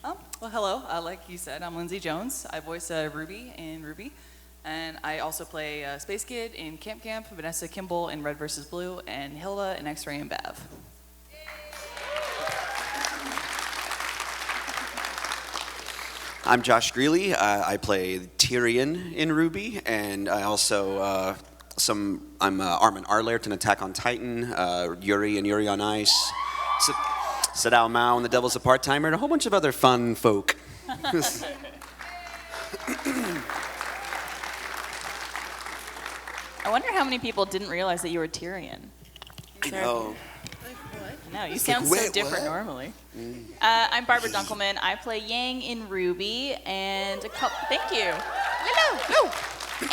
Well, hello. Like you said, I'm Lindsay Jones. I voice RWBY in RWBY. And I also play Space Kid in Camp Camp, Vanessa Kimball in Red vs. Blue, and Hilda in X-Ray and Bav. I'm Josh Grelle. I play Tyrion in RWBY, and I also I'm Armin Arlert in Attack on Titan, Yuri and Yuri on Ice, Sadao Mao and The Devil's a Part-Timer, and a whole bunch of other fun folk. I wonder how many people didn't realize that you were Tyrion. I know. No, you It's sound like, so wait, different what? normally. I'm Barbara Dunkelman. I play Yang in RWBY and a couple. Thank you. No.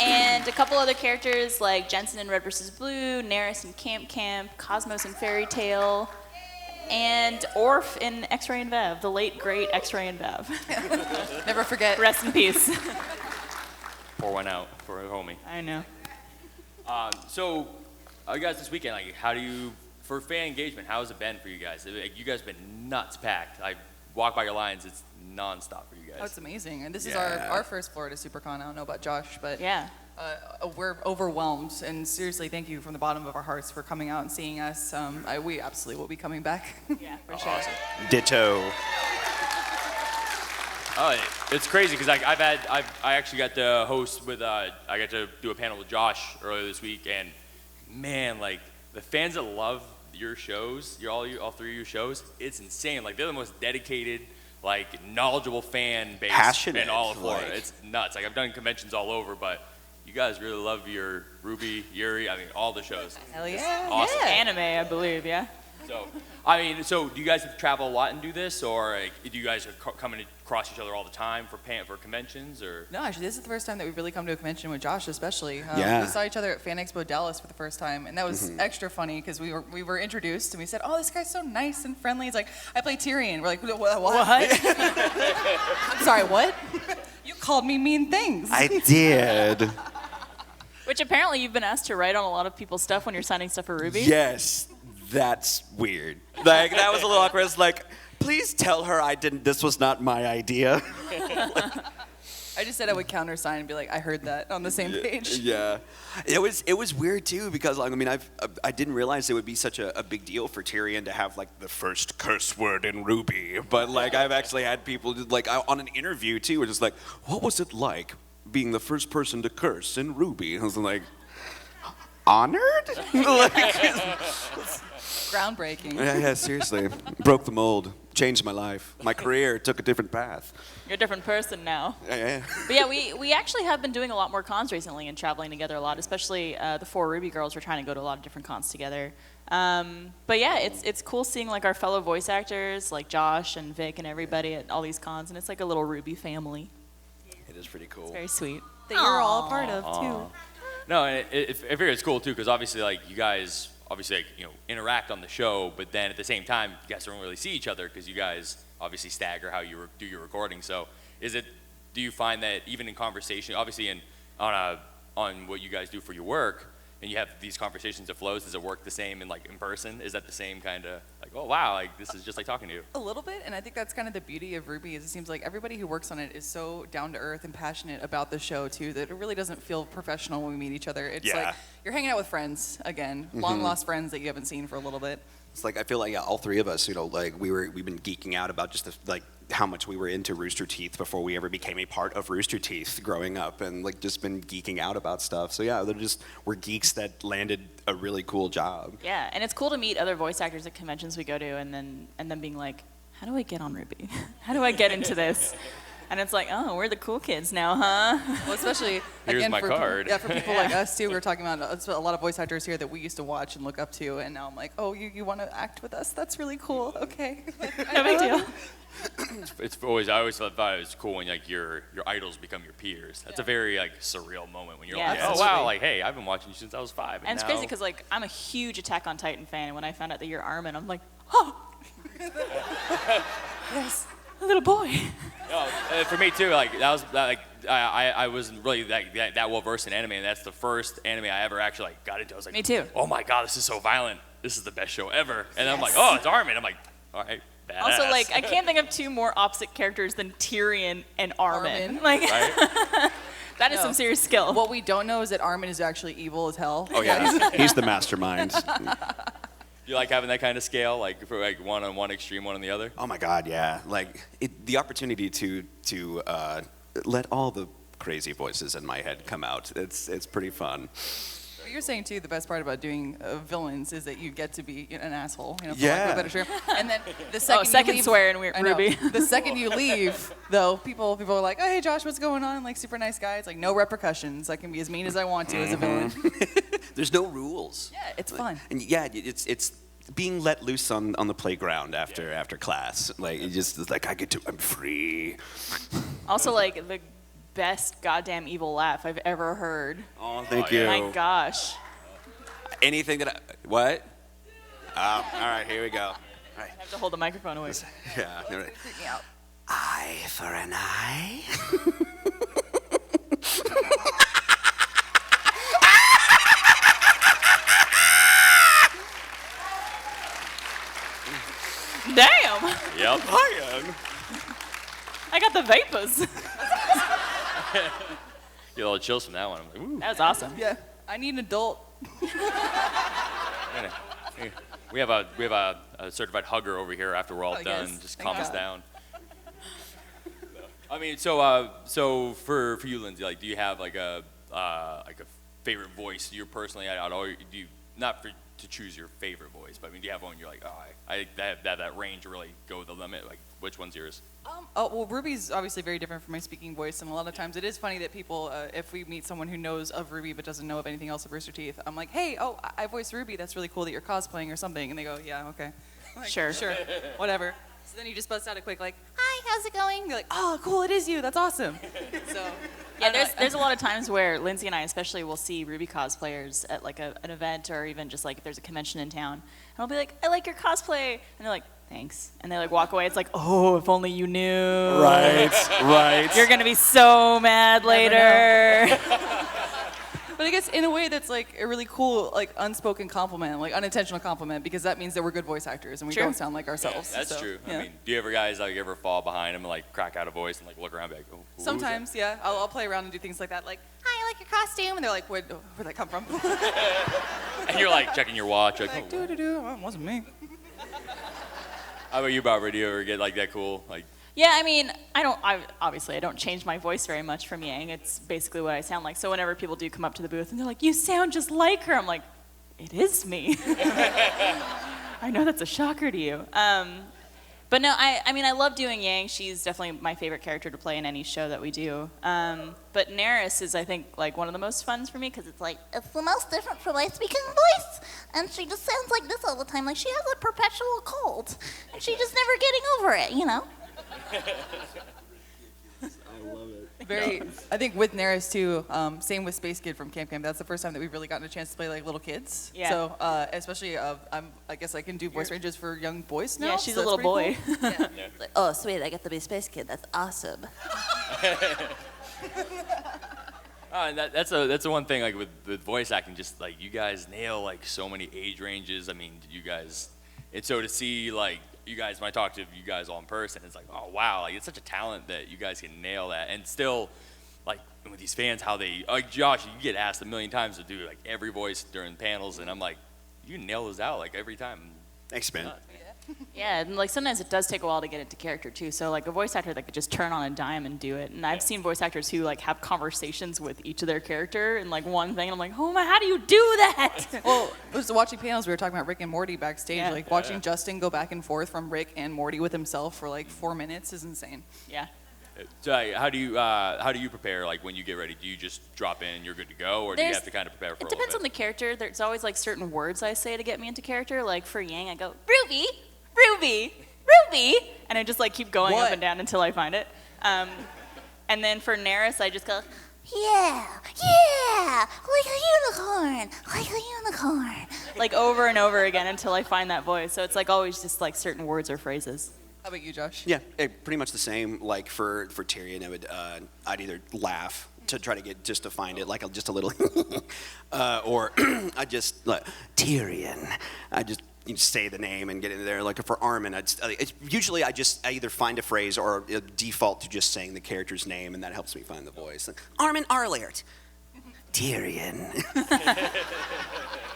And a couple other characters like Jensen in Red vs. Blue, Neris in Camp Camp, Cosmos in Fairy Tale, and Orf in X-Ray and Vav, the late great X-Ray and Vav. Never forget. Rest in peace. Pour one out for a homie. I know. So, you guys this weekend, like, for fan engagement, how has it been for you guys? Like, you guys have been nuts packed. I walk by your lines, it's nonstop for you guys. Oh, it's amazing. And this is our first Florida Supercon. I don't know about Josh, but Yeah. we're overwhelmed. And seriously, thank you from the bottom of our hearts for coming out and seeing us. We absolutely will be coming back. Yeah, for sure. Awesome. Ditto. Oh, it's crazy because I actually got to host with I got to do a panel with Josh earlier this week, and man, like the fans that love your shows, all three of your shows, it's insane. Like they're the most dedicated, like knowledgeable fan base Passionate, in all of Florida. like- It's nuts. Like I've done conventions all over, but you guys really love your RWBY, Yuri. I mean, all the shows. Hell yeah. Awesome. Anime, I believe, yeah? So, I mean, so do you guys have to travel a lot and do this, or like, do you guys coming across each other all the time for conventions, or? No, actually, this is the first time that we've really come to a convention with Josh, especially. Yeah. We saw each other at Fan Expo Dallas for the first time, and that was extra funny because we were introduced and we said, "Oh, this guy's so nice and friendly." He's like, "I play Tyrion." We're like, "What?" I'm sorry, what? You called me mean things. I did. Which apparently you've been asked to write on a lot of people's stuff when you're signing stuff for RWBY. Yes, that's weird. Like that was a little awkward. It's like, please tell her I didn't. This was not my idea. I just said I would countersign and be like, "I heard that" on the same page. Yeah, it was weird too because like I mean I didn't realize it would be such a big deal for Tyrion to have like the first curse word in RWBY, but like I've actually had people like on an interview too, were just like, what was it like being the first person to curse in RWBY? I was like, honored? Like, Groundbreaking. yeah, seriously, broke the mold, changed my life, my career took a different path. You're a different person now. Yeah. But yeah, we actually have been doing a lot more cons recently and traveling together a lot, especially the four RWBY girls. We're trying to go to a lot of different cons together. But yeah, it's cool seeing like our fellow voice actors like Josh and Vic and everybody at all these cons, and it's like a little RWBY family. It is pretty cool. It's very sweet. That you're all a part of too. No, and I figure it's cool too because obviously, like you guys, obviously, like, you know, interact on the show, but then at the same time, you guys don't really see each other because you guys obviously stagger how you do your recording. So, do you find that even in conversation, obviously, on what you guys do for your work, and you have these conversations that flows, does it work the same in person? Is that the same kind of like, oh wow, like this is just like talking to you? A little bit, and I think that's kind of the beauty of RWBY is it seems like everybody who works on it is so down to earth and passionate about the show too that it really doesn't feel professional when we meet each other. It's like you're hanging out with friends again, long lost friends that you haven't seen for a little bit. It's like I feel like all three of us, you know, like we've been geeking out about just how much we were into Rooster Teeth before we ever became a part of Rooster Teeth growing up, and like just been geeking out about stuff. So yeah, we're geeks that landed a really cool job. Yeah, and it's cool to meet other voice actors at conventions we go to, and then being like, how do I get on RWBY? How do I get into this? And it's like, oh, we're the cool kids now, huh? Well, especially Here's again my for card. for people like us too. We were talking about a lot of voice actors here that we used to watch and look up to, and now I'm like, oh, you want to act with us? That's really cool. Okay. No big deal. I always thought it was cool when like your idols become your peers. That's a very like surreal moment when you're Yeah, like, oh absolutely. wow, like hey, I've been watching you since I was 5. And it's now... crazy because like I'm a huge Attack on Titan fan, and when I found out that you're Armin, I'm like, oh, yes, a little boy. No, for me too. Like that was like I wasn't really that well versed in anime, and that's the first anime I ever actually like got into. I was like, Me too. Oh my god, this is so violent. This is the best show ever. And I'm like, oh, it's Armin. I'm like, all right, Also, Badass. like, I can't think of two more opposite characters than Tyrion and Armin. Armin. Like, Right? that is No. some serious skill. What we don't know is that Armin is actually evil as hell. Oh yeah, he's the mastermind. You like having that kind of scale, like for like one on one extreme, one on the other? Oh my God, yeah. Like the opportunity to let all the crazy voices in my head come out. It's pretty fun. What you're saying too, the best part about doing villains is that you get to be an asshole. You know, for Yeah. lack of a better term. And then the second second you leave, swear in I know. Ruby. The second you leave, though, people are like, oh hey Josh, what's going on? Like super nice guy. It's like no repercussions. I can be as mean as I want to as a villain. There's no rules. Yeah, it's fun. And yeah, it's being let loose on the playground after class. Like it's like I'm free. Also, like, the best goddamn evil laugh I've ever heard. Oh, thank Oh, you. yeah. My gosh. Anything that what? All right, here we go. All right. I have to hold the microphone away. Yeah. All right. Freak me out. Eye for an eye. Damn! Yep. I got the vapors. Get a little chills from that one. I'm like, ooh. That was awesome. Yeah, I need an adult. We have a certified hugger over here after we're all Oh, done. yes. Just Thank calm us God. down. I mean, so for you, Lindsay, like, do you have like a favorite voice? You personally, do you not to choose your favorite voice, but I mean, do you have one you're like, oh, I have that range to really go the limit? Like, which one's yours? Oh, well, Ruby's obviously very different from my speaking voice, and a lot of times it is funny that people, if we meet someone who knows of Ruby but doesn't know of anything else of Rooster Teeth, I'm like, hey, oh, I voice Ruby, that's really cool that you're cosplaying or something, and they go, yeah, okay. I'm like, Sure. Sure, whatever. So then you just bust out a quick, like, hi, how's it going? You're like, oh, cool, it is you, that's awesome. So, Yeah, I don't know. there's a lot of times where Lindsay and I especially will see RWBY cosplayers at like an event or even just like if there's a convention in town. And I'll be like, I like your cosplay. And they're like, thanks. And they like walk away. It's like, oh, if only you knew. Right. You're going to be so mad later. But I guess in a way that's like a really cool, like unspoken compliment, like unintentional compliment, because that means that we're good voice actors and we True. don't sound like ourselves. That's so, true. yeah. I mean, do you ever guys like ever fall behind them and like crack out a voice and like look around and be like, oh, who was that? Sometimes, yeah, I'll play around and do things like that, like, hi, I like your costume, and they're like, where'd that come from? And you're like checking your watch, like, Like, oh, doo-doo-doo, well, it wasn't me. how about you, Barbara? Do you ever get like that cool, like? Yeah, I mean, obviously I don't change my voice very much from Yang. It's basically what I sound like. So whenever people do come up to the booth and they're like, you sound just like her, I'm like, it is me. I know that's a shocker to you. But no, I mean, I love doing Yang. She's definitely my favorite character to play in any show that we do. But Neris is, I think, like one of the most fun for me because it's like, It's the most different from my speaking voice. And she just sounds like this all the time, like she has a perpetual cold. And she's just never getting over it, you know? Very, I think with Neris too, same with Space Kid from Camp Camp, that's the first time that we've really gotten a chance to play like little kids. Yeah. So, especially, I guess I can do voice ranges for young boys now. yeah, she's so a that's little pretty boy. cool. Yeah. Like, oh, sweet, I get to be Space Kid. That's awesome. And that's the one thing like with voice acting, just like you guys nail like so many age ranges. I mean, you guys, and so to see like you guys when I talk to you guys all in person, it's like, oh wow, like it's such a talent that you guys can nail that, and still like with these fans, how they like Josh, you get asked a million times to do like every voice during panels, and I'm like, you nail those out like every time. Thanks, man. Yeah, and like sometimes it does take a while to get into character too. So like a voice actor that could just turn on a dime and do it. And I've seen voice actors who like have conversations with each of their character in like one thing. And I'm like, oh my, how do you do that? Well, just watching panels, we were talking about Rick and Morty backstage. Yeah. Like watching Justin go back and forth from Rick and Morty with himself for like 4 minutes is insane. Yeah. So how do you prepare like when you get ready? Do you just drop in, you're good to go, or do you There's- have to kind of prepare for It a little depends bit? on the character. There's always like certain words I say to get me into character. Like for Yang, I go, Ruby, Ruby, Ruby, and I just like keep going What? up and down until I find it. And then for Neris, I just go, Yeah, yeah, like a unicorn, like a unicorn. like over and over again until I find that voice. So it's like always just like certain words or phrases. How about you, Josh? Yeah, pretty much the same. Like for Tyrion, I'd either laugh to try to get just to find it, like just a little, or I just like Tyrion. I just say the name and get in there. Like for Armin, usually I either find a phrase or default to just saying the character's name, and that helps me find the voice. Like, Armin Arliert, Tyrion.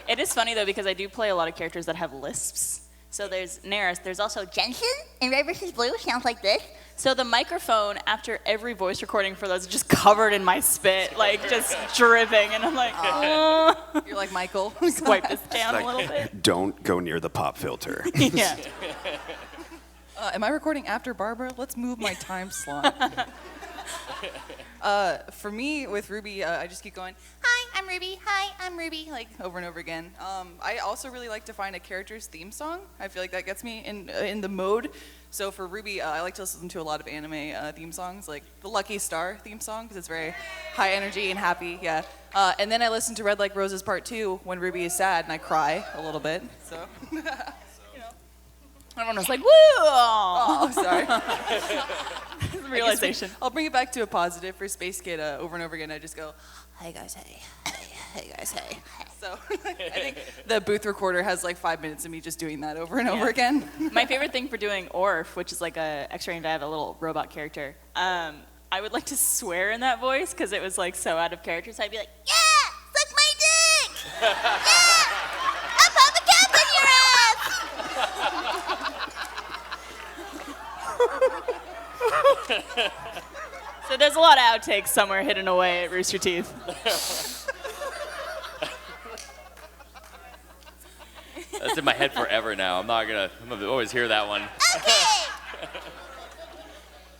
It is funny though because I do play a lot of characters that have lisps. So there's Neris. There's also Jensen in Red vs. Blue. Sounds like this. So the microphone after every voice recording for those is just covered in my spit, like just dripping, and I'm like, oh. You're like Michael. Swipe this down a little bit. Don't go near the pop filter. Yeah. Am I recording after Barbara? Let's move my time slot. For me, with RWBY, I just keep going, hi, I'm RWBY, hi, I'm RWBY, like over and over again. I also really like to find a character's theme song. I feel like that gets me in the mode. So for RWBY, I like to listen to a lot of anime theme songs, like the Lucky Star theme song, because it's very high energy and happy, yeah. And then I listen to Red Like Roses Part 2 when RWBY is sad, and I cry a little bit, so. Everyone was like, woo! Oh, sorry. Realization. I'll bring it back to a positive for Space Kid over and over again. I just go, hey guys, hey. Hey guys, hey. So I think the booth recorder has like 5 minutes of me just doing that over and over again. My favorite thing for doing Orf, which is like a X-ray, I have a little robot character. I would like to swear in that voice because it was like so out of character. So I'd be like, yeah, suck my dick. Yeah, I'll pop a cap in your ass. So there's a lot of outtakes somewhere hidden away at Rooster Teeth. That's in my head forever now. I'm gonna always hear that one. Okay.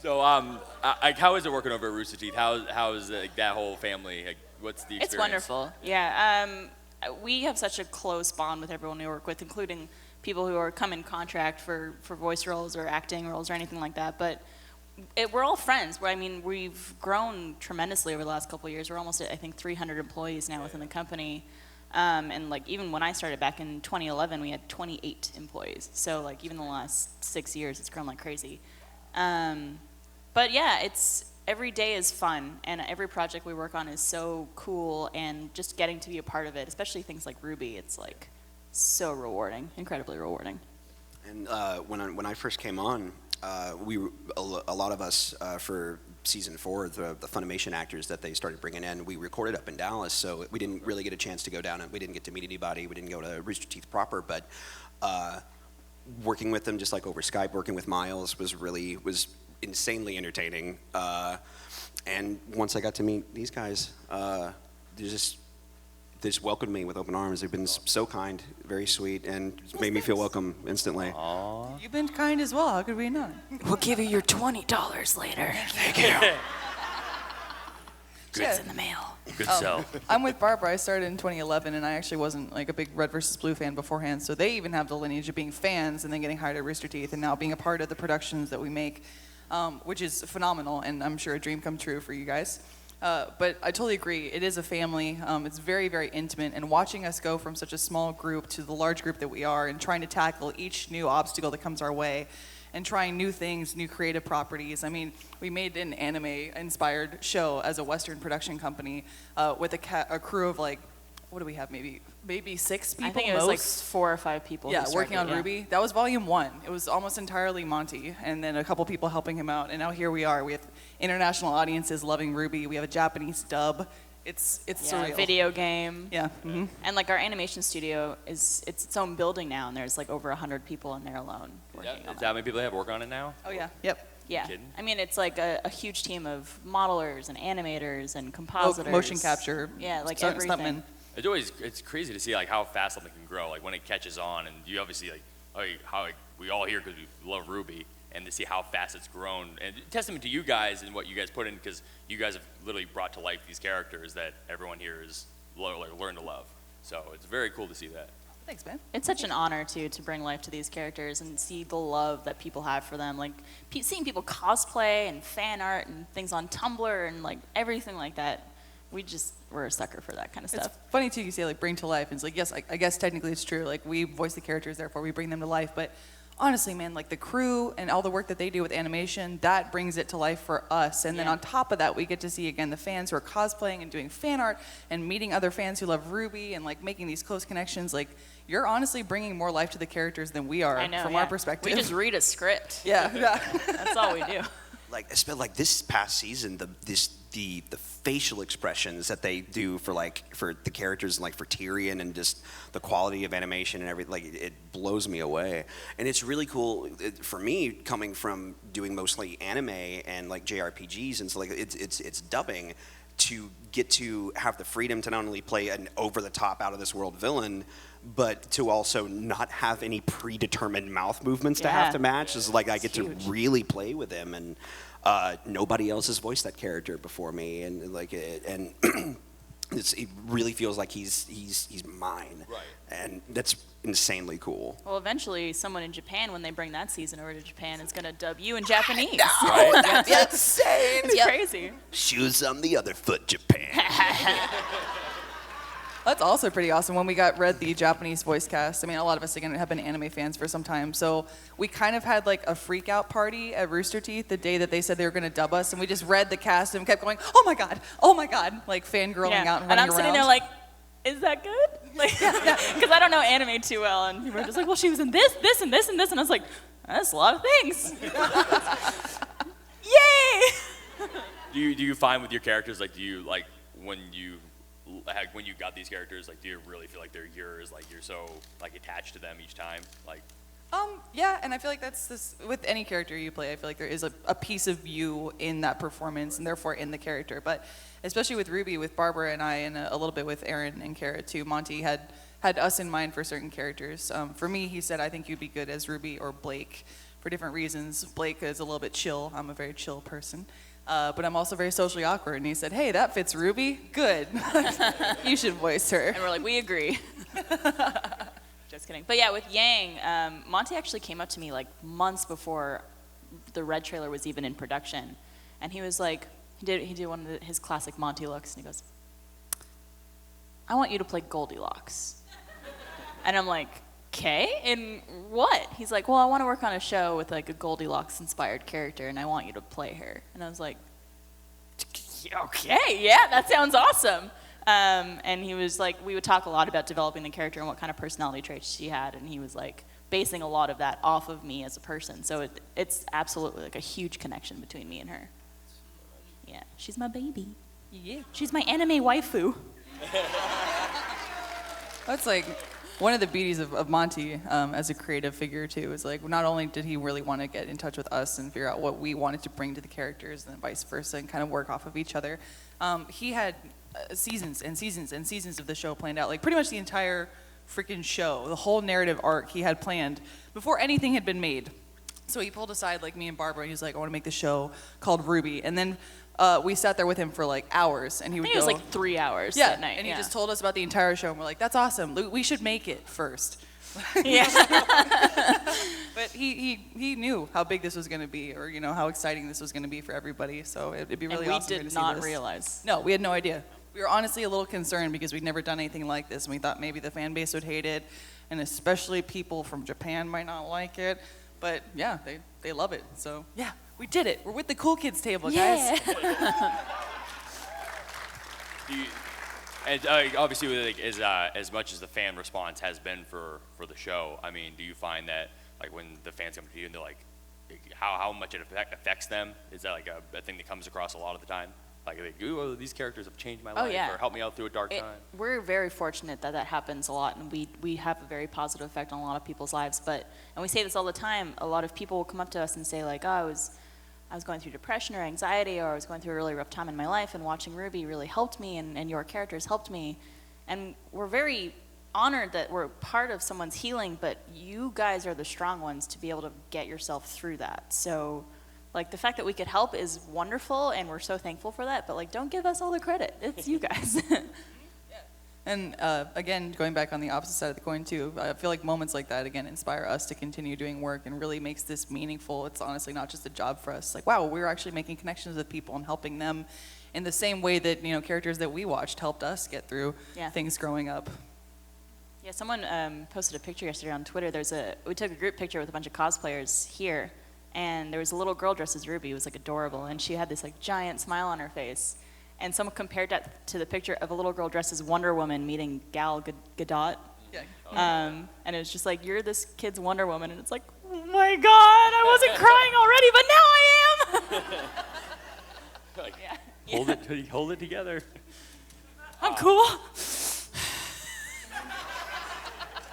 So, how is it working over at Rooster Teeth? How's that whole family? Like, what's the experience? It's wonderful. Yeah. We have such a close bond with everyone we work with, including people who come in contract for voice roles or acting roles or anything like that. But we're all friends. We've grown tremendously over the last couple of years. We're almost at, I think, 300 employees now within the company. And like even when I started back in 2011, we had 28 employees. So like even the last 6 years, it's grown like crazy. But yeah, every day is fun, and every project we work on is so cool, and just getting to be a part of it, especially things like RWBY, it's like so rewarding, incredibly rewarding. And when I first came on, a lot of us for season 4, the Funimation actors that they started bringing in, we recorded up in Dallas, so we didn't really get a chance to go down, and we didn't get to meet anybody. We didn't go to Rooster Teeth proper, but working with them just like over Skype, working with Miles was insanely entertaining. And once I got to meet these guys, they just welcomed me with open arms. They've been so kind, very sweet, and just made me feel welcome instantly. Aww. You've been kind as well. How could we not? We'll give you your $20 later. Thank you. It's in the mail. Good sell. I'm with Barbara. I started in 2011, and I actually wasn't like a big Red vs. Blue fan beforehand. So they even have the lineage of being fans and then getting hired at Rooster Teeth and now being a part of the productions that we make, which is phenomenal, and I'm sure a dream come true for you guys. But I totally agree. It is a family. It's very, very intimate. And watching us go from such a small group to the large group that we are and trying to tackle each new obstacle that comes our way and trying new things, new creative properties. I mean, we made an anime-inspired show as a Western production company with a crew of like, what do we have, maybe 6 people? I think it was like 4 or 5 people. Yeah, working on RWBY. That was volume 1. It was almost entirely Monty, and then a couple people helping him out. And now here we are. We have international audiences loving RWBY. We have a Japanese dub. It's surreal. Video game. Yeah. Mm-hmm. And like our animation studio it's its own building now, and there's like over 100 people in there alone working on Is that how many people they have working on it now? Oh yeah. Yep. Yeah. Kidding? I mean, it's like a huge team of modelers and animators and compositors. Motion capture. Yeah, like Stuntmen. everything. It's crazy to see like how fast something can grow. Like when it catches on, and you obviously we all here because we love RWBY, and to see how fast it's grown, and testament to you guys and what you guys put in, because you guys have literally brought to life these characters that everyone here has learned to love. So it's very cool to see that. Thanks, man. It's such an honor to bring life to these characters and see the love that people have for them. Like seeing people cosplay and fan art and things on Tumblr and like everything like that. We're a sucker for that kind of stuff. It's funny too, you say like bring to life, and it's like, yes, I guess technically it's true. Like we voice the characters, therefore we bring them to life, but honestly, man, like the crew and all the work that they do with animation, that brings it to life for us. And then on top of that, we get to see, again, the fans who are cosplaying and doing fan art and meeting other fans who love RWBY and like making these close connections. Like, you're honestly bringing more life to the characters than we are from our perspective. We just read a script. Yeah. That's all we do. Like, it's been like this past season, the facial expressions that they do for the characters and like for Tyrion, and just the quality of animation and everything, like it blows me away. And it's really cool for me, coming from doing mostly anime and like JRPGs, and so like it's dubbing, to get to have the freedom to not only play an over the top, out of this world villain, but to also not have any predetermined mouth movements to have to match. Is like I get to really play with him, and nobody else has voiced that character before me, and like it really feels like he's mine, right? And that's insanely cool. Well, eventually, someone in Japan, when they bring that season over to Japan, is gonna dub you in Japanese. Right? That's insane. It's crazy. Shoes on the other foot, Japan. That's also pretty awesome. When we read the Japanese voice cast, I mean, a lot of us, again, have been anime fans for some time, so we kind of had like a freak out party at Rooster Teeth the day that they said they were going to dub us, and we just read the cast and kept going, oh my god, like fangirling out and running around. And I'm sitting there like, is that good? Like, because I don't know anime too well, and people were just like, well, she was in this, this, and this, and this, and I was like, that's a lot of things. Yay! Do you find with your characters, like, do you like when you got these characters, like, do you really feel like they're yours, like you're so like attached to them each time, like? Yeah, and I feel like that's this with any character you play. I feel like there is a piece of you in that performance, and therefore in the character. But especially with RWBY, with Barbara and I, and a little bit with Aaron and Kara too. Monty had us in mind for certain characters. For me, he said, I think you'd be good as RWBY or Blake for different reasons. Blake is a little bit chill. I'm a very chill person. But I'm also very socially awkward. And he said, hey, that fits RWBY. Good. You should voice her. And we're like, we agree. Just kidding. But yeah, with Yang, Monty actually came up to me like months before the Red trailer was even in production. And he was like, he did one of his classic Monty looks, and he goes, I want you to play Goldilocks. And I'm like, okay, and what? He's like, well, I want to work on a show with like a Goldilocks-inspired character, and I want you to play her. And I was like, okay, yeah, that sounds awesome. And he was like, we would talk a lot about developing the character and what kind of personality traits she had, and he was like basing a lot of that off of me as a person. So it's absolutely like a huge connection between me and her. Yeah, she's my baby. Yeah, she's my anime waifu. That's like one of the beauties of Monty as a creative figure too, is like not only did he really want to get in touch with us and figure out what we wanted to bring to the characters, and then vice versa, and kind of work off of each other. He had seasons and seasons and seasons of the show planned out, like pretty much the entire freaking show, the whole narrative arc he had planned before anything had been made. So he pulled aside like me and Barbara, and he was like, I want to make this show called RWBY. And then we sat there with him for like hours, and he would go. I think it was like 3 hours yeah, that night. And he just told us about the entire show, and we're like, that's awesome. We should make it first. Yeah. But he knew how big this was going to be, or you know how exciting this was going to be for everybody. So it'd be really awesome to see this. And we did not realize. No, we had no idea. We were honestly a little concerned because we'd never done anything like this, and we thought maybe the fan base would hate it, and especially people from Japan might not like it. But yeah, they love it. So yeah, we did it. We're with the cool kids table, guys. And obviously, like, as much as the fan response has been for the show, I mean, do you find that like when the fans come to you and they're like, how much it affects them? Is that like a thing that comes across a lot of the time? Like, ooh, these characters have changed my life, or helped me out through a dark time. We're very fortunate that happens a lot, and we have a very positive effect on a lot of people's lives. And we say this all the time. A lot of people will come up to us and say like, oh, I was going through depression or anxiety, or I was going through a really rough time in my life, and watching RWBY really helped me, and your characters helped me. And we're very honored that we're part of someone's healing, but you guys are the strong ones to be able to get yourself through that. So like the fact that we could help is wonderful, and we're so thankful for that, but like don't give us all the credit. It's you guys. And again, going back on the opposite side of the coin too, I feel like moments like that, again, inspire us to continue doing work and really makes this meaningful. It's honestly not just a job for us. Like, wow, we're actually making connections with people and helping them in the same way that, you know, characters that we watched helped us get through things growing up. Yeah, someone posted a picture yesterday on Twitter. We took a group picture with a bunch of cosplayers here, and there was a little girl dressed as RWBY. It was like adorable, and she had this like giant smile on her face. And someone compared that to the picture of a little girl dressed as Wonder Woman meeting Gal Gadot. Yeah. And it was just like, you're this kid's Wonder Woman, and it's like, oh my God, I wasn't crying already, but now I am. Like, Yeah. hold it together. I'm cool.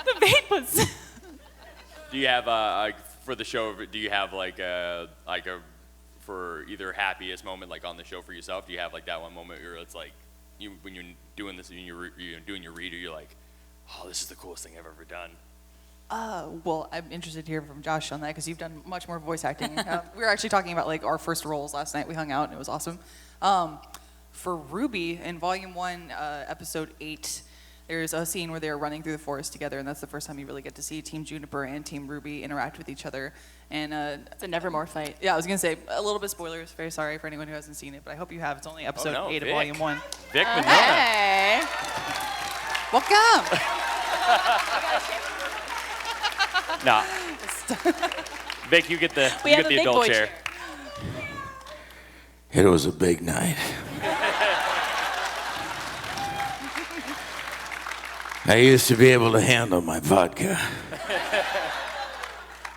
The vapors. Do you have for the show? Do you have like a for either happiest moment like on the show for yourself? Do you have like that one moment where it's like when you're doing this and you're doing your reader, you're like, oh, this is the coolest thing I've ever done. Well, I'm interested to hear from Josh on that because you've done much more voice acting. We were actually talking about like our first roles last night. We hung out and it was awesome. For RWBY in Volume 1, Episode 8, there's a scene where they're running through the forest together, and that's the first time you really get to see Team Juniper and Team RWBY interact with each other. And It's a Nevermore fight. yeah, I was gonna say a little bit spoilers. Very sorry for anyone who hasn't seen it, but I hope you have. It's only Episode 8 Vic. of Volume 1. Vic Mignogna. Hey. Welcome. Nah. Vic, you get the We you have get a the big adult boy chair. chair. It was a big night. I used to be able to handle my vodka.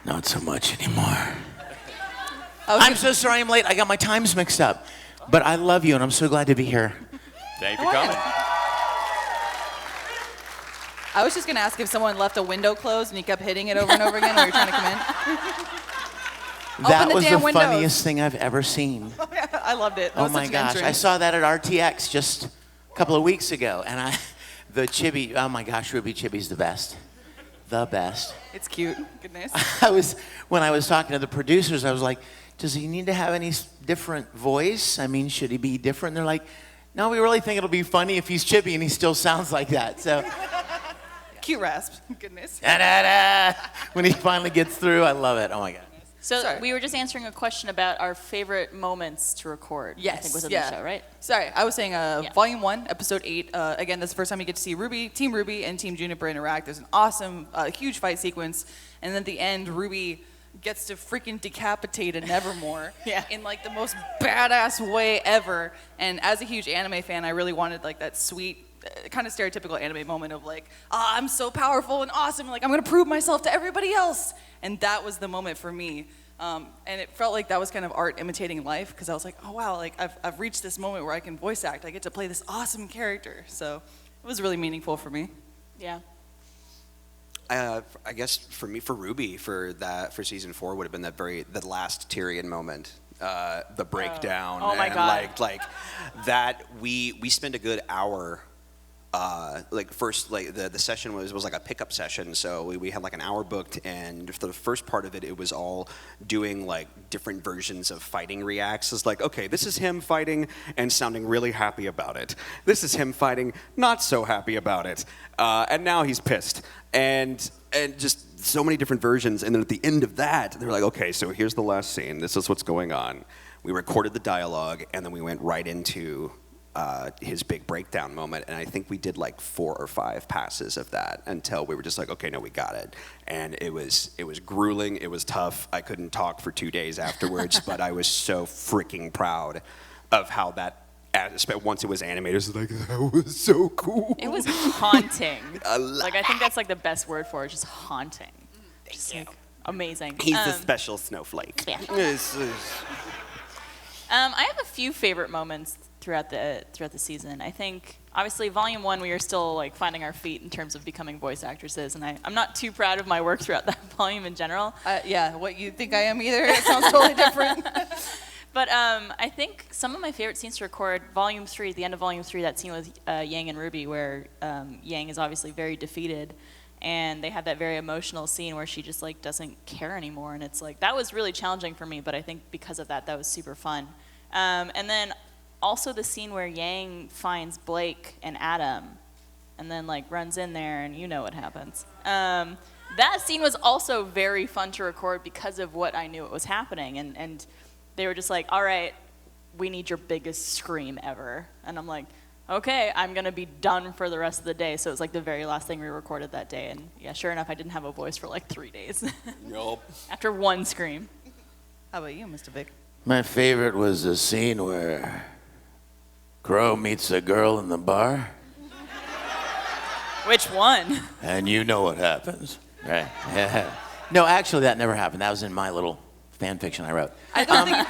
Not so much anymore. I'm so sorry I'm late. I got my times mixed up. But I love you, and I'm so glad to be here. Thank you for coming. I was just gonna ask if someone left a window closed and you kept hitting it over and over again when you're trying to come in. That the was the damn windows. funniest thing I've ever seen. I loved it. That Oh was my such an gosh, I entrance. saw that at RTX just a couple of weeks ago, and the chibi, oh my gosh, RWBY chibi's the best. The best. It's cute. Goodness. When I was talking to the producers, I was like, does he need to have any different voice? I mean, should he be different? And they're like, no, we really think it'll be funny if he's chibi and he still sounds like that. So, Cute rasp. Goodness. da-da-da, when he finally gets through, I love it. Oh my God. So Sorry. we were just answering a question about our favorite moments to record. I Yes. think was in yeah. the show, right? Sorry, I was saying Yeah. Volume 1, Episode 8. Again, that's the first time you get to see Team RWBY and Team Juniper interact. There's an awesome, huge fight sequence. And then at the end, RWBY gets to freaking decapitate a Nevermore Yeah. in like the most badass way ever. And as a huge anime fan, I really wanted like that sweet, kind of stereotypical anime moment of like, I'm so powerful and awesome. Like, I'm going to prove myself to everybody else. And that was the moment for me. And it felt like that was kind of art imitating life because I was like, oh wow, like I've reached this moment where I can voice act. I get to play this awesome character. So it was really meaningful for me. Yeah. I guess for me, for RWBY, for season 4 would have been the last Tyrion moment, the breakdown. Oh my and God. like that we spent a good hour. The session was like a pickup session, so we had like an hour booked, and for the first part of it, it was all doing like different versions of fighting reacts. It's like, okay, this is him fighting and sounding really happy about it. This is him fighting, not so happy about it, and now he's pissed, and just so many different versions. And then at the end of that, they're like, okay, so here's the last scene. This is what's going on. We recorded the dialogue, and then we went right into his big breakdown moment, and I think we did like 4 or 5 passes of that until we were just like, okay, no, we got it. And it was grueling, it was tough. I couldn't talk for 2 days afterwards, but I was so freaking proud of how that, once it was animated, it was like, that was so cool. It was haunting. Like, I think that's like the best word for it, just haunting. Just like amazing. He's a special snowflake. Yeah. Yes. I have a few favorite moments throughout the season. I think obviously Volume 1 we are still like finding our feet in terms of becoming voice actresses, and I'm not too proud of my work throughout that volume in general. Yeah, what you think I am either? It sounds totally different. But I think some of my favorite scenes to record, Volume 3, the end of Volume 3, that scene with Yang and RWBY where Yang is obviously very defeated, and they have that very emotional scene where she just like doesn't care anymore, and it's like that was really challenging for me, but I think because of that was super fun. And then also the scene where Yang finds Blake and Adam and then like runs in there and you know what happens. That scene was also very fun to record because of what I knew it was happening, and they were just like, all right, we need your biggest scream ever. And I'm like, okay, I'm going to be done for the rest of the day. So it was like the very last thing we recorded that day. And yeah, sure enough, I didn't have a voice for like 3 days. Yup. After one scream. How about you, Mr. Vic? My favorite was the scene where Qrow meets a girl in the bar, Which one? and you know what happens, right? No, actually, that never happened. That was in my little fan fiction I wrote. I don't think.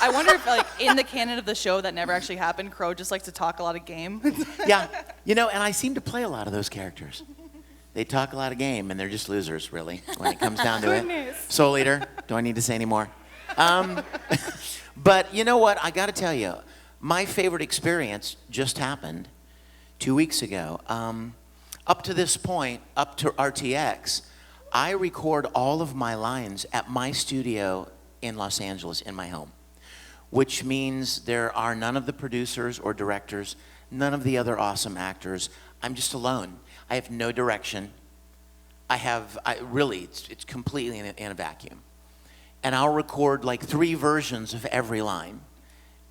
I wonder if, like, in the canon of the show that never actually happened, Qrow just likes to talk a lot of game. Yeah, you know, and I seem to play a lot of those characters. They talk a lot of game, and they're just losers, really, when it comes down to it. Soul Eater, do I need to say any more? But you know what? I got to tell you, my favorite experience just happened 2 weeks ago. Up to this point, up to RTX, I record all of my lines at my studio in Los Angeles, in my home, which means there are none of the producers or directors, none of the other awesome actors. I'm just alone. I have no direction. It's completely in a vacuum. And I'll record like 3 versions of every line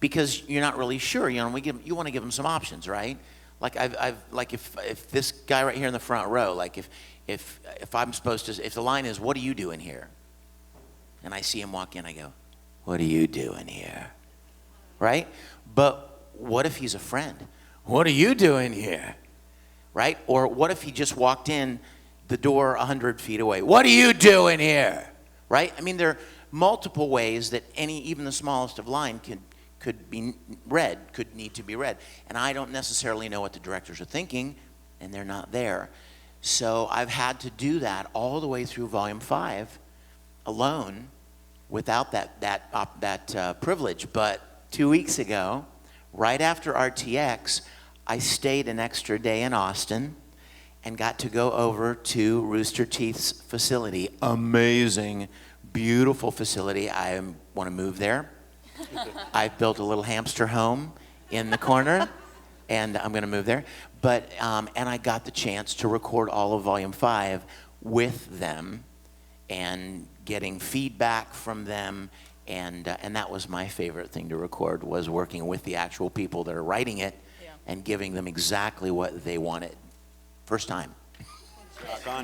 because you're not really sure. You know, you want to give them some options, right? Like if this guy right here in the front row, like if I'm supposed to, if the line is, "What are you doing here?" and I see him walk in, I go, "What are you doing here?" Right? But what if he's a friend? "What are you doing here?" Right? Or what if he just walked in the door 100 feet away? "What are you doing here?" Right? I mean, there are multiple ways that even the smallest of line could need to be read. And I don't necessarily know what the directors are thinking, and they're not there. So I've had to do that all the way through Volume 5 alone without that privilege. But 2 weeks ago, right after RTX, I stayed an extra day in Austin and got to go over to Rooster Teeth's facility. Amazing, beautiful facility. I want to move there. I've built a little hamster home in the corner, and I'm going to move there. But and I got the chance to record all of Volume 5 with them and getting feedback from them. And that was my favorite thing to record, was working with the actual people that are writing it and giving them exactly what they wanted. First time.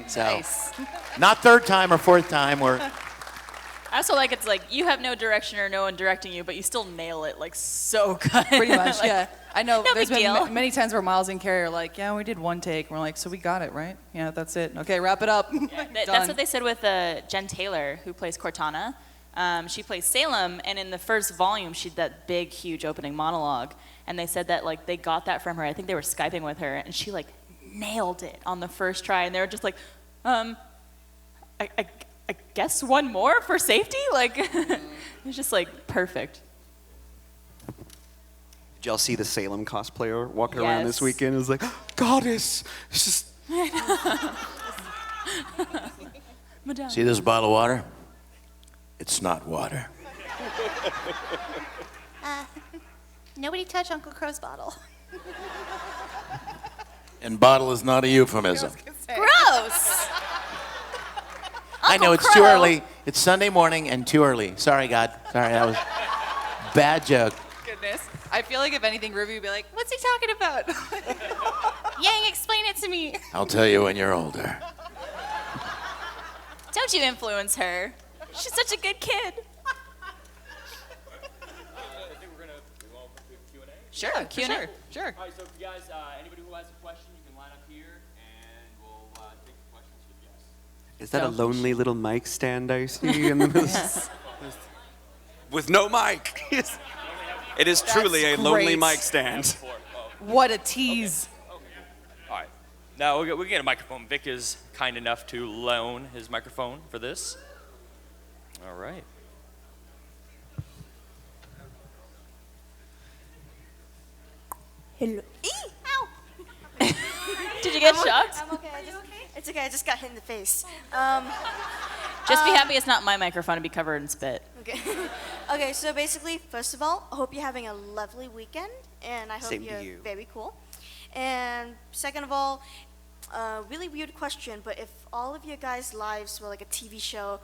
So, Nice. not third time or fourth time. I also like it's like you have no direction or no one directing you, but you still nail it like so good. Pretty much, yeah. I know no there's big been deal. many times where Miles and Carrie are like, "Yeah, we did one take." We're like, "So we got it, right? Yeah, that's it. Okay, wrap it up." That's what they said with Jen Taylor, who plays Cortana. She plays Salem, and in the first volume, she did that big, huge opening monologue. And they said that like they got that from her. I think they were Skyping with her, and she like nailed it on the first try. And they were just like, I guess one more for safety? Like, it was just like perfect. Did y'all see the Salem cosplayer walking around this Yes. weekend? It was like, "Goddess!" It's just Madame. See this bottle of water? It's not water. Nobody touch Uncle Crow's bottle. And bottle is not a euphemism. Gross! I know, Uncle it's too Qrow. early. It's Sunday morning and too early. Sorry, God. Sorry, that was bad joke. Goodness. I feel like if anything, Ruby would be like, "What's he talking about?" Yang, explain it to me. I'll tell you when you're older. Don't you influence her. She's such a good kid. Sure, Q&A. Sure. All right, so if you guys, anybody who has a question, you can line up here, and we'll take the questions for you guys. Is that a lonely little mic stand I see in the middle? With no mic. It is truly a lonely great. mic stand. What a tease. All right. Now we can get a microphone. Vic is kind enough to loan his microphone for this. All right. Hello. Ow! Did you get shocked? I'm okay. It's okay. I just got hit in the face. Just be happy it's not my microphone to be covered in spit. Okay. Okay. So basically, first of all, I hope you're having a lovely weekend, and I hope Same to you're you. very cool. And second of all, really weird question, but if all of your guys' lives were like a TV show,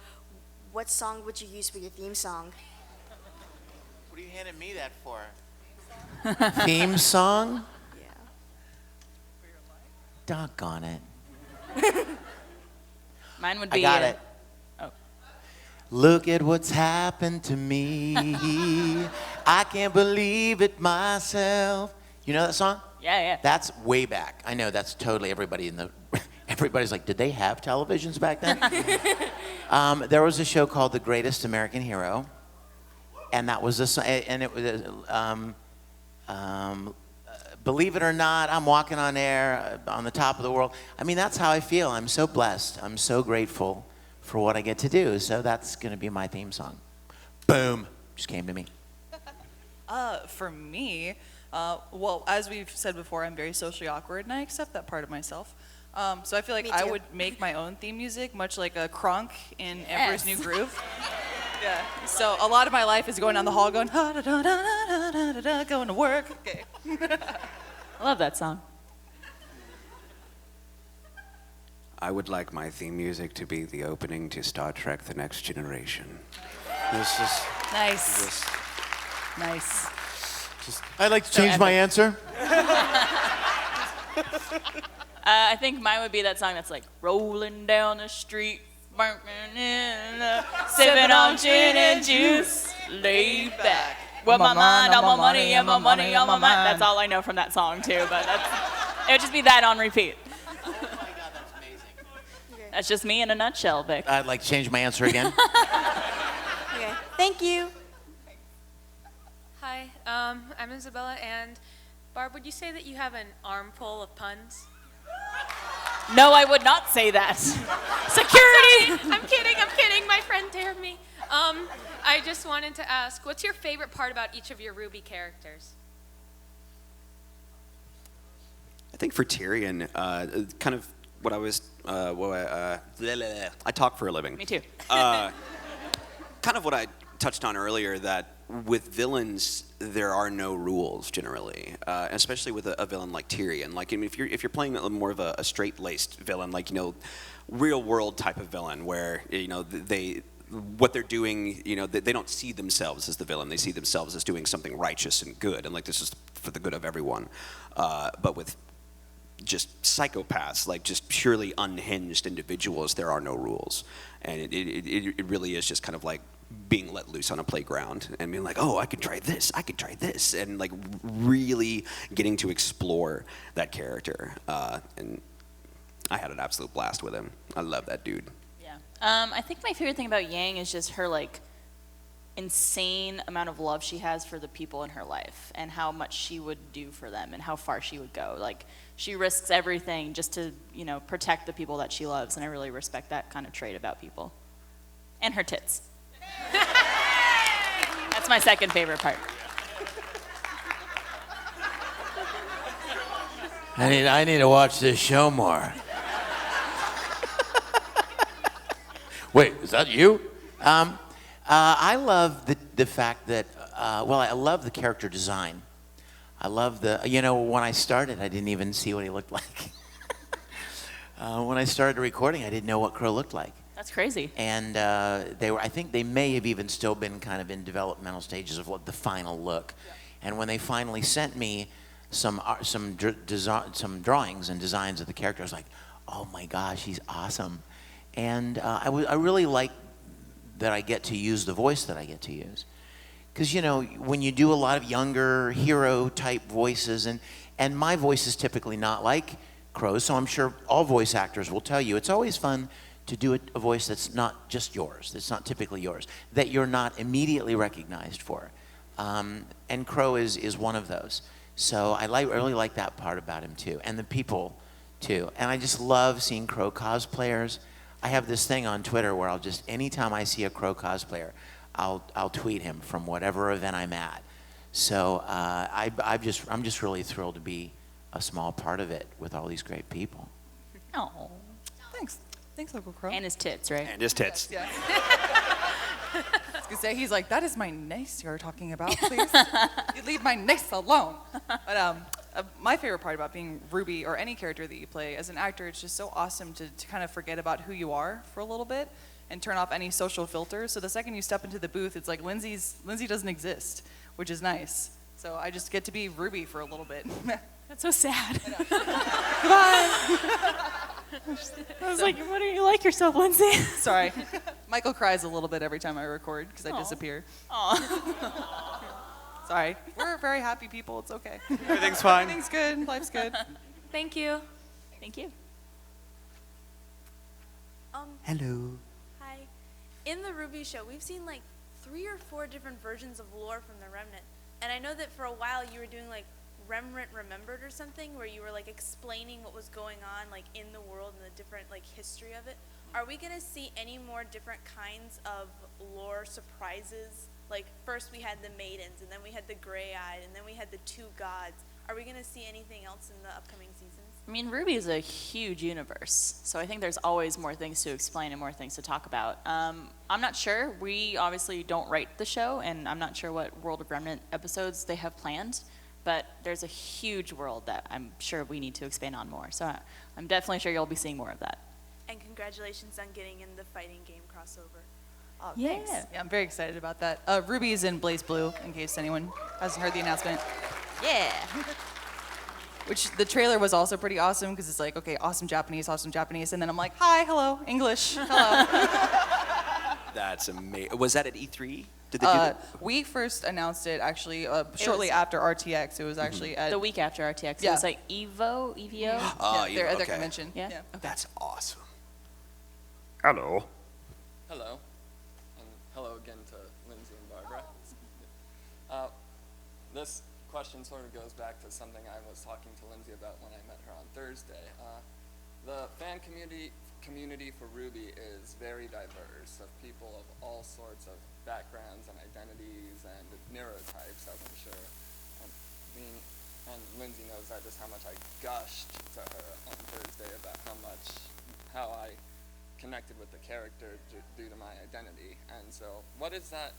what song would you use for your theme song? What are you handing me that for? Theme song? Yeah. Doggone it. Mine would be. I got it. Oh. Look at what's happened to me. I can't believe it myself. You know that song? Yeah, yeah. That's way back. I know that's totally everybody in the. Everybody's like, did they have televisions back then? There was a show called The Greatest American Hero, and that was and it was. Believe it or not, I'm walking on air on the top of the world. I mean, that's how I feel. I'm so blessed. I'm so grateful for what I get to do. So that's going to be my theme song. Boom. Just came to me. For me, well, as we've said before, I'm very socially awkward, and I accept that part of myself. So I feel like Me I too. would make my own theme music, much like a Kronk in Emperor's New Groove. Yeah. So a lot of my life is going down the hall, going da da da da da da da, going to work. Okay. I love that song. I would like my theme music to be the opening to Star Trek: The Next Generation. This is Nice. Nice. I'd like to change my answer. I think mine would be that song that's like rolling down the street, sipping on gin and juice, laid back. With my mind on my money and my money on my mind. That's all I know from that song too, but it would just be that on repeat. Oh my God, that's amazing. That's just me in a nutshell, Vic. I'd like to change my answer again. Okay, thank you. Hi, I'm Isabella, and Barb, would you say that you have an armful of puns? No, I would not say that. Security! I'm kidding, my friend dared me. I just wanted to ask, what's your favorite part about each of your RWBY characters? I think for Tyrion, kind of what I was, I talk for a living. Me too. Kind of what I touched on earlier, that with villains there are no rules generally, especially with a villain like Tyrion. Like, I mean, if you're playing more of a straight-laced villain, like, you know, real world type of villain, where, you know, what they're doing, you know, they don't see themselves as the villain. They see themselves as doing something righteous and good, and like, this is for the good of everyone. But with just psychopaths, like just purely unhinged individuals, there are no rules, and it really is just kind of like being let loose on a playground and being like, oh, I could try this, and like really getting to explore that character. And I had an absolute blast with him. I love that dude. Yeah. I think my favorite thing about Yang is just her like insane amount of love she has for the people in her life, and how much she would do for them, and how far she would go. Like, she risks everything just to, you know, protect the people that she loves, and I really respect that kind of trait about people. And her tits. That's my second favorite part. I need to watch this show more. Wait, is that you? I love the fact that, well, I love the character design. I love you know, when I started, I didn't even see what he looked like. When I started recording, I didn't know what Qrow looked like. That's crazy. And I think they may have even still been kind of in developmental stages of what the final look. Yeah. And when they finally sent me some drawings and designs of the character, I was like, oh my gosh, he's awesome. And I really like that I get to use the voice that I get to use. Because, you know, when you do a lot of younger hero-type voices, and my voice is typically not like Qrow's, so I'm sure all voice actors will tell you, it's always fun to do a voice that's not just yours, that's not typically yours, that you're not immediately recognized for. And Qrow is one of those. So I really like that part about him too, and the people too. And I just love seeing Qrow cosplayers. I have this thing on Twitter where anytime I see a Qrow cosplayer, I'll tweet him from whatever event I'm at. So I'm just really thrilled to be a small part of it with all these great people. Oh. Thanks, Uncle Qrow. And his tits, right? And his tits. Yeah. I was gonna say, he's like, that is my niece you're talking about, please. You leave my niece alone. But my favorite part about being RWBY, or any character that you play as an actor, it's just so awesome to kind of forget about who you are for a little bit and turn off any social filters. So the second you step into the booth, it's like Lindsay doesn't exist, which is nice. So I just get to be RWBY for a little bit. That's so sad. Goodbye. I was like, what do you like yourself, Lindsay? Sorry. Michael cries a little bit every time I record because I disappear. Sorry. We're very happy people. It's okay. Everything's fine. Everything's good. Life's good. Thank you. Thank you. Hello. Hi. In the RWBY show, we've seen like 3 or 4 different versions of lore from the Remnant. And I know that for a while you were doing like Remnant Remembered or something, where you were like explaining what was going on like in the world and the different like history of it. Are we gonna see any more different kinds of lore surprises? Like first we had the maidens, and then we had the gray-eyed, and then we had the 2 gods. Are we gonna see anything else in the upcoming seasons? I mean, RWBY is a huge universe, so I think there's always more things to explain and more things to talk about. I'm not sure. We obviously don't write the show, and I'm not sure what World of Remnant episodes they have planned, but there's a huge world that I'm sure we need to expand on more. So I'm definitely sure you'll be seeing more of that. And congratulations on getting in the fighting game crossover. Oh, Yeah. thanks. Yeah, I'm very excited about that. RWBY is in Blaze Blue, in case anyone hasn't heard the announcement. Yeah. Which the trailer was also pretty awesome because it's like, okay, awesome Japanese, and then I'm like, hi, hello, English, hello. That's amazing. Was that at E3? Did they do that? We first announced it actually shortly after RTX. It was actually at The week after RTX, it Yeah. was like EVO. Oh, their other okay. convention. Yeah. That's awesome. Hello. Hello. And hello again to Lindsay and Barbara. This question sort of goes back to something I was talking to Lindsay about when I met her on Thursday. The fan community for RWBY is very diverse, of people of all sorts of backgrounds and identities and neurotypes, as I'm sure. And Lindsay knows that just how much I gushed to her on Thursday about how I connected with the character due to my identity. And so what is that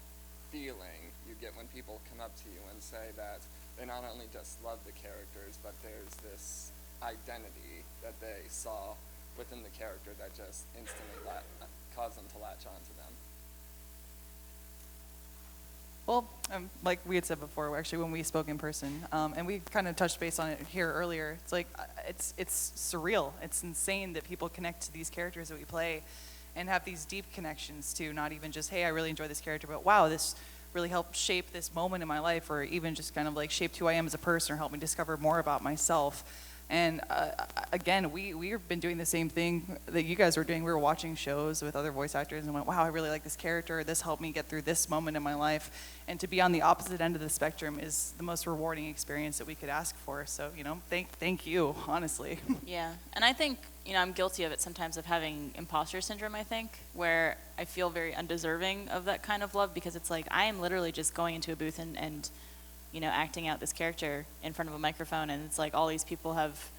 feeling you get when people come up to you and say that they not only just love the characters, but there's this identity that they saw within the character that just instantly caused them to latch on to them? Well, like we had said before, actually, when we spoke in person, and we kind of touched base on it here earlier, it's like, it's surreal. It's insane that people connect to these characters that we play and have these deep connections to, not even just, hey, I really enjoy this character, but wow, this really helped shape this moment in my life, or even just kind of like shaped who I am as a person, or helped me discover more about myself. And again, we've been doing the same thing that you guys were doing. We were watching shows with other voice actors and went, wow, I really like this character. This helped me get through this moment in my life. And to be on the opposite end of the spectrum is the most rewarding experience that we could ask for. So, thank you, honestly. Yeah, and I think, I'm guilty of it sometimes, of having imposter syndrome, I think, where I feel very undeserving of that kind of love, because it's like I am literally just going into a booth and acting out this character in front of a microphone, and it's like all these people have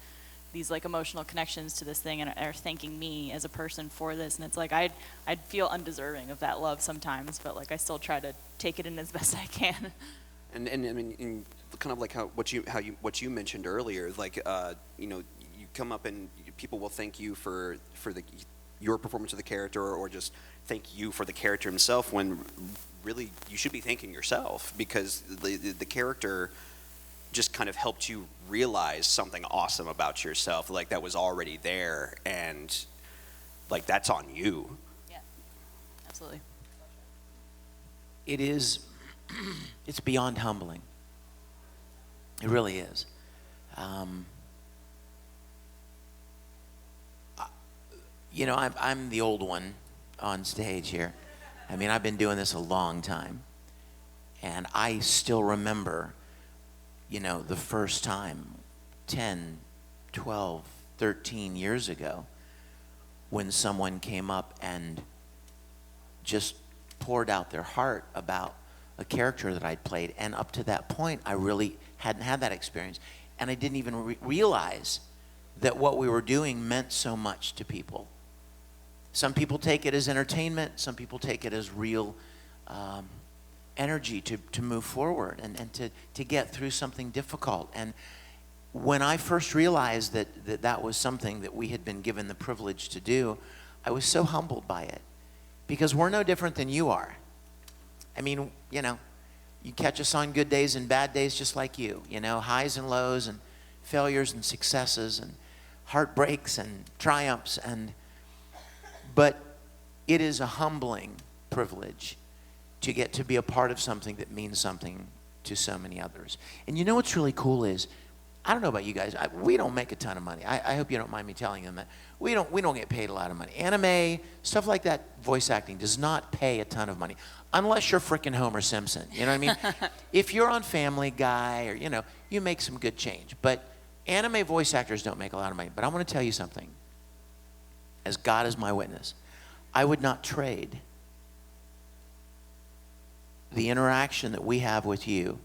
these like emotional connections to this thing and are thanking me as a person for this, and it's like I'd feel undeserving of that love sometimes, but like I still try to take it in as best I can. And I mean, kind of like what you mentioned earlier, like you come up and people will thank you for your performance of the character, or just thank you for the character himself, when really you should be thanking yourself, because the character just kind of helped you realize something awesome about yourself, like that was already there, and like that's on you. Yeah, absolutely. It's beyond humbling. It really is. I'm the old one on stage here. I mean, I've been doing this a long time, and I still remember, the first time 10, 12, 13 years ago when someone came up and just poured out their heart about a character that I'd played. And up to that point, I really hadn't had that experience, and I didn't even realize that what we were doing meant so much to people. Some people take it as entertainment. Some people take it as real energy to move forward and to get through something difficult. And when I first realized that was something that we had been given the privilege to do, I was so humbled by it, because we're no different than you are. I mean, you catch us on good days and bad days just like you, highs and lows and failures and successes and heartbreaks and triumphs, but it is a humbling privilege to get to be a part of something that means something to so many others. And you know what's really cool is, I don't know about you guys, we don't make a ton of money. I hope you don't mind me telling them that. We don't get paid a lot of money. Anime, stuff like that, voice acting does not pay a ton of money. Unless you're freaking Homer Simpson, you know what I mean? If you're on Family Guy, or you make some good change. But anime voice actors don't make a lot of money. But I want to tell you something. As God is my witness, I would not trade the interaction that we have with you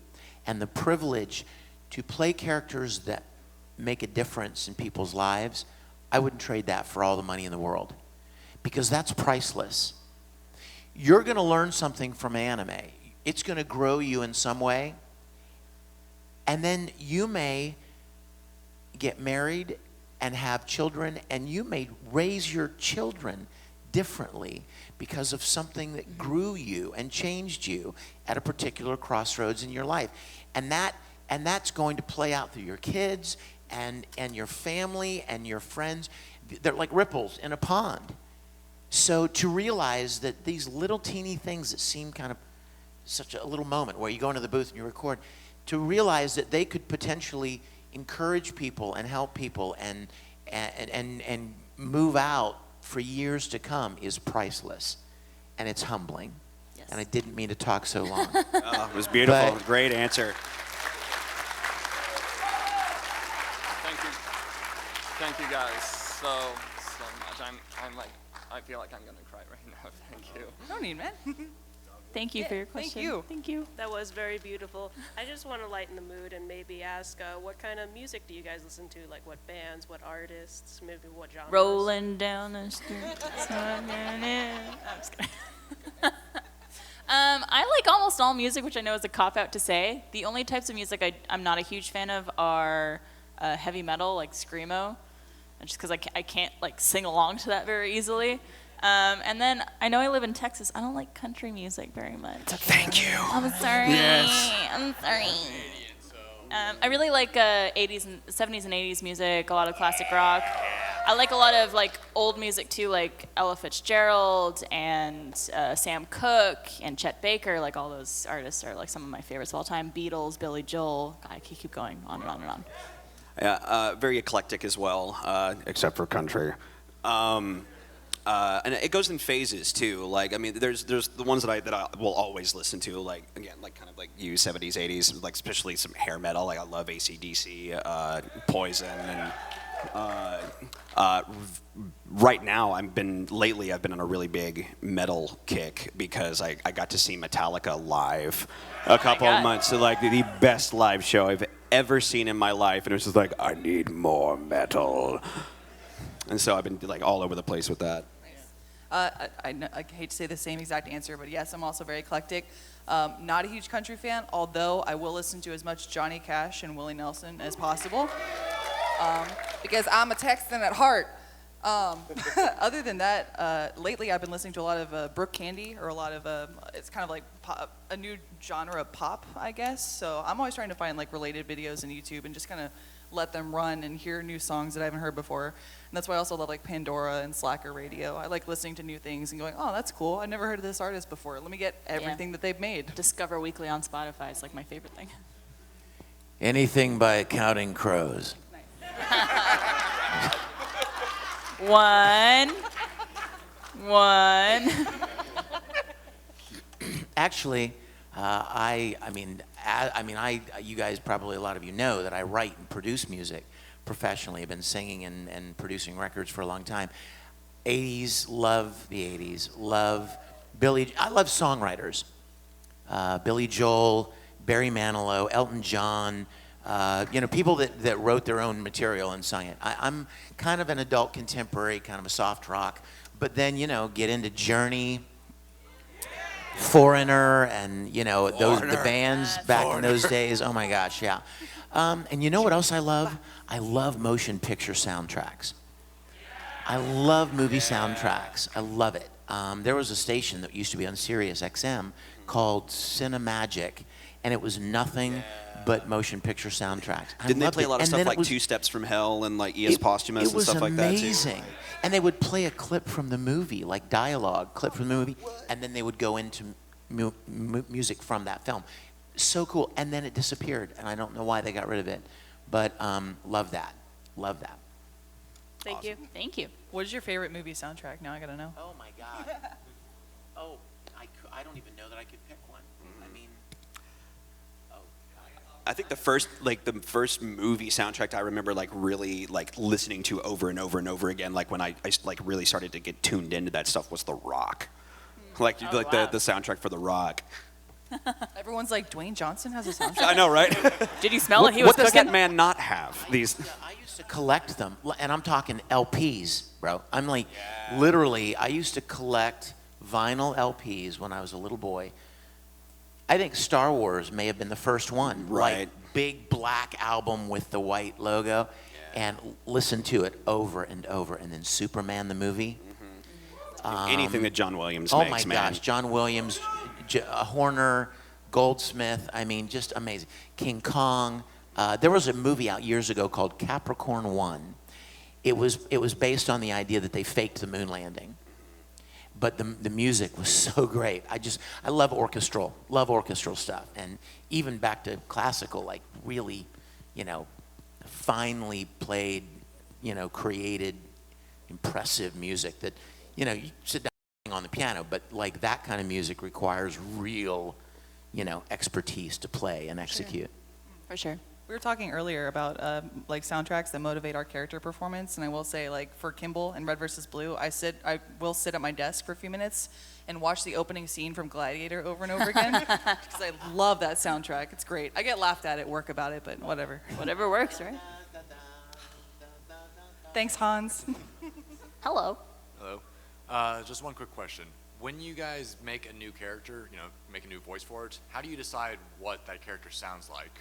and the privilege to play characters that make a difference in people's lives. I wouldn't trade that for all the money in the world, because that's priceless. You're going to learn something from anime. It's going to grow you in some way. And then you may get married and have children, and you may raise your children differently because of something that grew you and changed you at a particular crossroads in your life. And that's going to play out through your kids and your family and your friends. They're like ripples in a pond. So to realize that these little teeny things that seem kind of such a little moment where you go into the booth and you record, to realize that they could potentially encourage people and help people and move out for years to come is priceless. And it's humbling. Yes. And I didn't mean to talk so long. Oh, it was beautiful. Great answer. Thank you guys so much. I'm like, I feel like I'm gonna cry right now. Thank you. No need, man. Thank you for your question. Thank you. Thank you. That was very beautiful. I just want to lighten the mood and maybe ask, what kind of music do you guys listen to? Like what bands, what artists, maybe what genres? Rolling down the street. I'm just kidding. I like almost all music, which I know is a cop-out to say. The only types of music I'm not a huge fan of are heavy metal, like screamo, just because I can't like sing along to that very easily. And then I know I live in Texas. I don't like country music very much. Thank you. I'm sorry. Yes. I'm sorry. I really like 80s and 70s and 80s music, a lot of classic rock. I like a lot of like old music too, like Ella Fitzgerald and Sam Cooke and Chet Baker. Like all those artists are like some of my favorites of all time. Beatles, Billy Joel. I can keep going on and on and on. Yeah, very eclectic as well, except for country. And it goes in phases too. Like, I mean, there's the ones that I will always listen to. Like, again, like kind of like you 70s, 80s, like especially some hair metal. Like I love AC/DC, Poison, and right now I've been on a really big metal kick because I got to see Metallica live a couple of months. So like the best live show I've ever seen in my life, and it was just like, I need more metal. And so I've been like all over the place with that. I hate to say the same exact answer, but yes, I'm also very eclectic. Not a huge country fan, although I will listen to as much Johnny Cash and Willie Nelson as possible, because I'm a Texan at heart. Other than that, lately I've been listening to a lot of Brooke Candy, or a lot of, it's kind of like pop, a new genre of pop, I guess. So I'm always trying to find like related videos on YouTube and just kind of let them run and hear new songs that I haven't heard before. And that's why I also love like Pandora and Slacker Radio. I like listening to new things and going, oh, that's cool. I've never heard of this artist before. Let me get everything that they've made. Discover Weekly on Spotify is like my favorite thing. Anything by Counting Crows. One. Actually, you guys probably, a lot of you know that I write and produce music professionally. I've been singing and producing records for a long time. 80s, love the 80s. I love songwriters. Billy Joel, Barry Manilow, Elton John, people that wrote their own material and sung it. I'm kind of an adult contemporary, kind of a soft rock, but then, get into Journey, Foreigner, and the bands back in those days. Oh my gosh, yeah. And you know what else I love? I love motion picture soundtracks. I love movie soundtracks. I love it. There was a station that used to be on Sirius XM called Cinemagic, and it was nothing but motion picture soundtracks. Didn't they loved play it. a lot of And stuff then it like was- Two Steps from Hell and like E.S. Posthumous it and stuff like that too? was amazing. And they would play a clip from the movie, like dialogue, clip from the movie, and then they would go into music from that film. So cool. And then it disappeared, and I don't know why they got rid of it. But love that. Love that. Thank you. Thank you. What is your favorite movie soundtrack? Now I gotta know. Oh my God. Oh, I don't even know that I could pick one. I mean, I think the first movie soundtrack I remember like really like listening to over and over and over again, like when I like really started to get tuned into that stuff, was The Rock. Like wow. the soundtrack for The Rock. Everyone's like, Dwayne Johnson has a soundtrack. I know, right? Did you smell what, it? He was what does cooking. that man not have? These. I used to collect them, and I'm talking LPs, bro. I'm like, literally, I used to collect vinyl LPs when I was a little boy. I think Star Wars may have been the first one. Right. Like, big black album with the white logo, and listen to it over and over. And then Superman the movie. Anything that John Williams Oh makes, my man. gosh, John Williams, Horner, Goldsmith. I mean, just amazing. King Kong. There was a movie out years ago called Capricorn 1. It was based on the idea that they faked the moon landing. But the music was so great. I love orchestral stuff. And even back to classical, like really, finely played, created, impressive music that, you sit down on the piano, but like that kind of music requires real, expertise to play and execute. For sure. We were talking earlier about like soundtracks that motivate our character performance, and I will say, like for Kimball in Red vs. Blue, I will sit at my desk for a few minutes and watch the opening scene from Gladiator over and over again because I love that soundtrack. It's great. I get laughed at work about it, but whatever. Whatever works, right? Thanks, Hans. Hello. Hello. Just one quick question. When you guys make a new character, make a new voice for it, how do you decide what that character sounds like?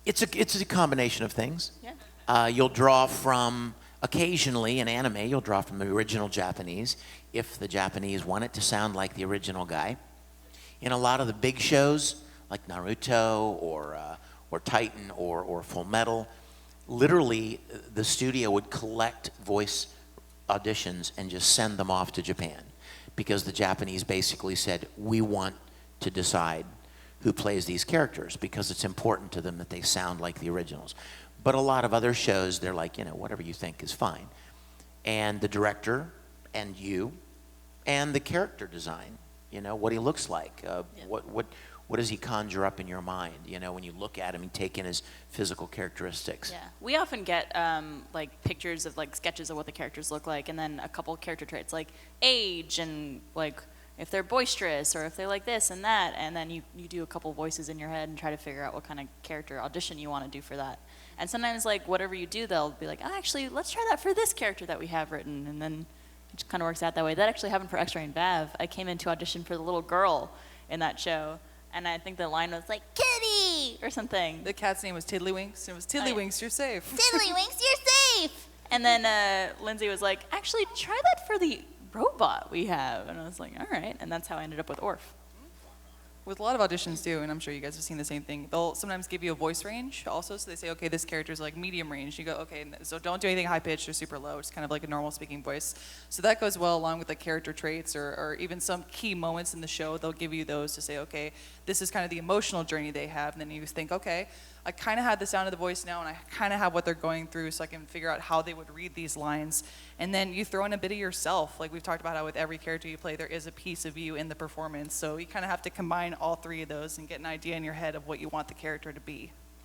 It's a combination of things. Yeah. You'll draw from, occasionally in anime, you'll draw from the original Japanese, if the Japanese want it to sound like the original guy. In a lot of the big shows, like Naruto or Titan or Full Metal, literally the studio would collect voice auditions and just send them off to Japan, because the Japanese basically said, we want to decide who plays these characters, because it's important to them that they sound like the originals. But a lot of other shows, they're like, whatever you think is fine. And the director and you and the character design, what he looks like, what does he conjure up in your mind, when you look at him and take in his physical characteristics. Yeah. We often get like pictures of like sketches of what the characters look like, and then a couple character traits like age and like if they're boisterous or if they're like this and that, and then you do a couple voices in your head and try to figure out what kind of character audition you want to do for that. And sometimes like whatever you do, they'll be like, actually, let's try that for this character that we have written, and then it just kind of works out that way. That actually happened for X-Ray and Vav. I came in to audition for the little girl in that show, and I think the line was like, Kitty! Or something. The cat's name was Tiddlywinks. It was Tiddlywinks, you're safe. Tiddlywinks, you're safe. And then Lindsay was like, actually, try that for the robot we have. And I was like, all right. And that's how I ended up with Orf. With a lot of auditions too, and I'm sure you guys have seen the same thing, they'll sometimes give you a voice range also. So they say, okay, this character's like medium range. You go, okay, so don't do anything high pitched or super low. It's kind of like a normal speaking voice. So that goes well along with the character traits or even some key moments in the show. They'll give you those to say, okay, this is kind of the emotional journey they have. And then you think, okay, I kind of had the sound of the voice now, and I kind of have what they're going through, so I can figure out how they would read these lines. And then you throw in a bit of yourself. Like we've talked about how with every character you play, there is a piece of you in the performance. So you kind of have to combine all three of those and get an idea in your head of what you want the character to be.